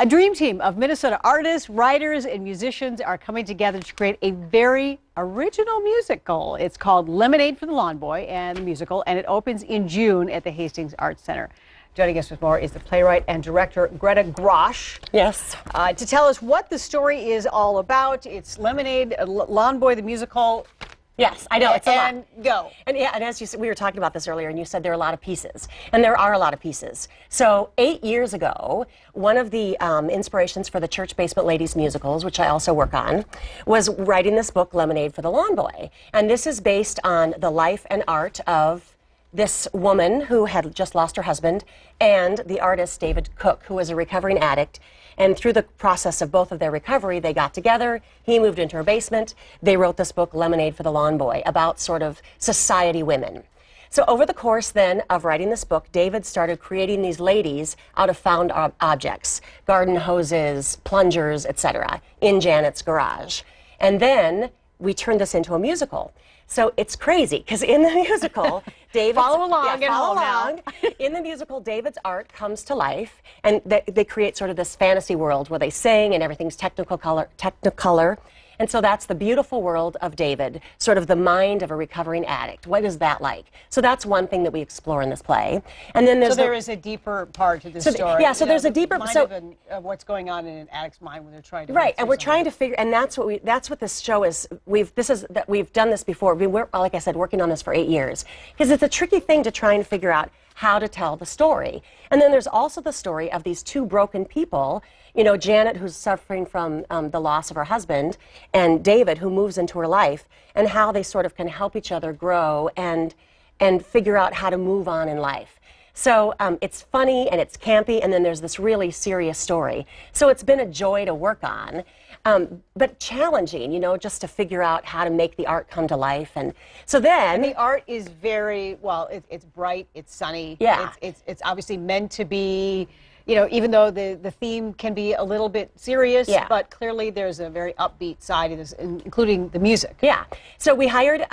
A dream team of Minnesota artists, writers, and musicians are coming together to create a very original musical. It's called Lemonade for the Lawnboy and the musical, and it opens in June at the Hastings Arts Center. Joining us with more is the playwright and director Greta Grosch. Yes. To tell us what the story is all about. It's Lemonade, Lawnboy the musical. Yes, I know, it's a lot. And go. And yeah, and as you said, we were talking about this earlier, and you said there are a lot of pieces, and there are a lot of pieces. So 8 years ago, one of the inspirations for the Church Basement Ladies musicals, which I also work on, was writing this book, Lemonade for the Lawnboy. And this is based on the life and art of this woman who had just lost her husband, and the artist David Cook, who was a recovering addict. And through the process of both of their recovery, they got together. He moved into her basement. They wrote this book, Lemonade for the Lawnboy, about sort of society women. So over the course then of writing this book, David started creating these ladies out of found objects, garden hoses, plungers, etc., in Janet's garage. And then we turned this into a musical. So it's crazy, because in the musical, David's... Follow along at home now. In the musical, David's art comes to life, and they create sort of this fantasy world where they sing and everything's technicolor. And so that's the beautiful world of David, sort of the mind of a recovering addict. What is that like? So that's one thing that we explore in this play. And then there's there is a deeper part to this story. Yeah, so there's a deeper... of what's going on in an addict's mind when they're trying to... Right, and we're trying to figure... And that's what this show is. We've done this before. We're, like I said, working on this for 8 years. Because it's a tricky thing to try and figure out how to tell the story. And then there's also the story of these two broken people, you know, Janet, who's suffering from the loss of her husband, and David, who moves into her life, and how they sort of can help each other grow and figure out how to move on in life. So it's funny and it's campy, and then there's this really serious story. So it's been a joy to work on, but challenging, you know, just to figure out how to make the art come to life. And so then... And the art is very, well, it's bright, it's sunny. Yeah. It's obviously meant to be, you know, even though the theme can be a little bit serious, yeah, but clearly there's a very upbeat side of this, including the music. Yeah. So we hired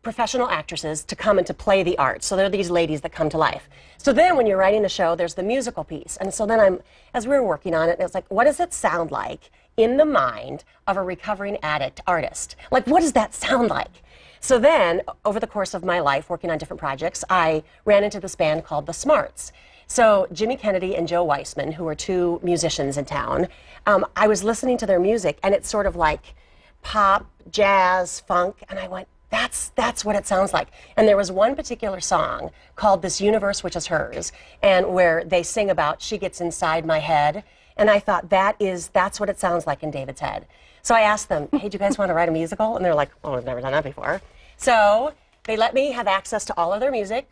professional actresses to come and to play the art. So they're these ladies that come to life. So then when you're writing the show, there's the musical piece. And so then as we were working on it, it's like, what does it sound like in the mind of a recovering addict artist? Like, what does that sound like? So then, over the course of my life, working on different projects, I ran into this band called The Smarts. So Jimmy Kennedy and Joe Weissman, who are two musicians in town, I was listening to their music, and it's sort of like pop, jazz, funk, and I went, that's what it sounds like. And there was one particular song called This Universe Which Is Hers, and where they sing about she gets inside my head, and I thought that's what it sounds like in David's head. So I asked them, hey, do you guys want to write a musical? And they're like, oh, I've never done that before. So they let me have access to all of their music.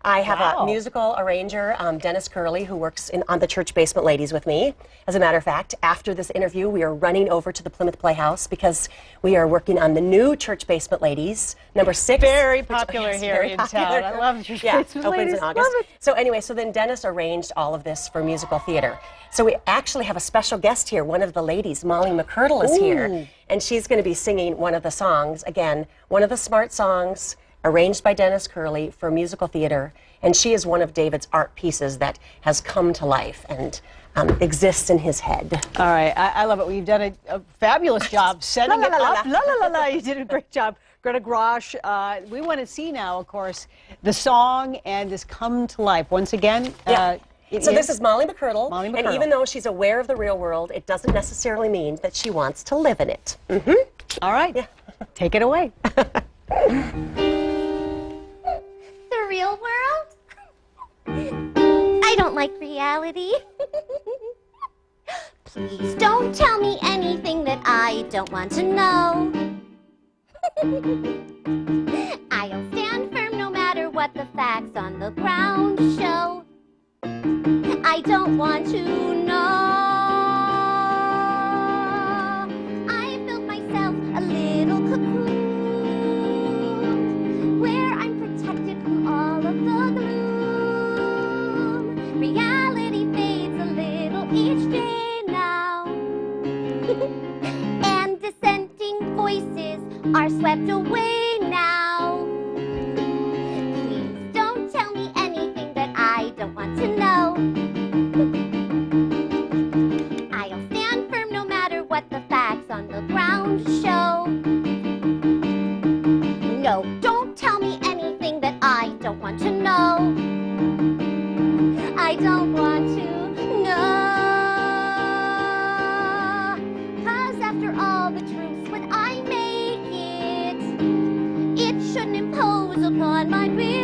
I have a musical arranger, Dennis Curley, who works on the Church Basement Ladies with me. As a matter of fact, after this interview, we are running over to the Plymouth Playhouse because we are working on the new Church Basement Ladies, number 6. Very popular here in town. I love Church Basement Ladies. Opens in August. So anyway, so then Dennis arranged all of this for musical theater. So we actually have a special guest here. One of the ladies, Molly McCurdle, is here, and she's going to be singing one of the songs. Again, one of the Smart songs, arranged by Dennis Curley for musical theater, and she is one of David's art pieces that has come to life and exists in his head. All right, I love it. Well, you've done a fabulous job setting it up. You did a great job. Greta Grosch, we want to see now, of course, the song and this come to life. Once again, so this is Molly McCurdle, and even though she's aware of the real world, it doesn't necessarily mean that she wants to live in it. All right, take it away. The real world? I don't like reality. Please don't tell me anything that I don't want to know. I'll stand firm no matter what the facts on the ground show. I don't want to know. I built myself a little cocoon where I'm protected from all of the gloom. Reality fades a little each day now. And dissenting voices are swept away now. Please don't tell me anything that I don't want to know. no. Don't tell me anything that I don't want to know. I don't want to know. 'Cause after all the truths, when I make it, it shouldn't impose upon my being.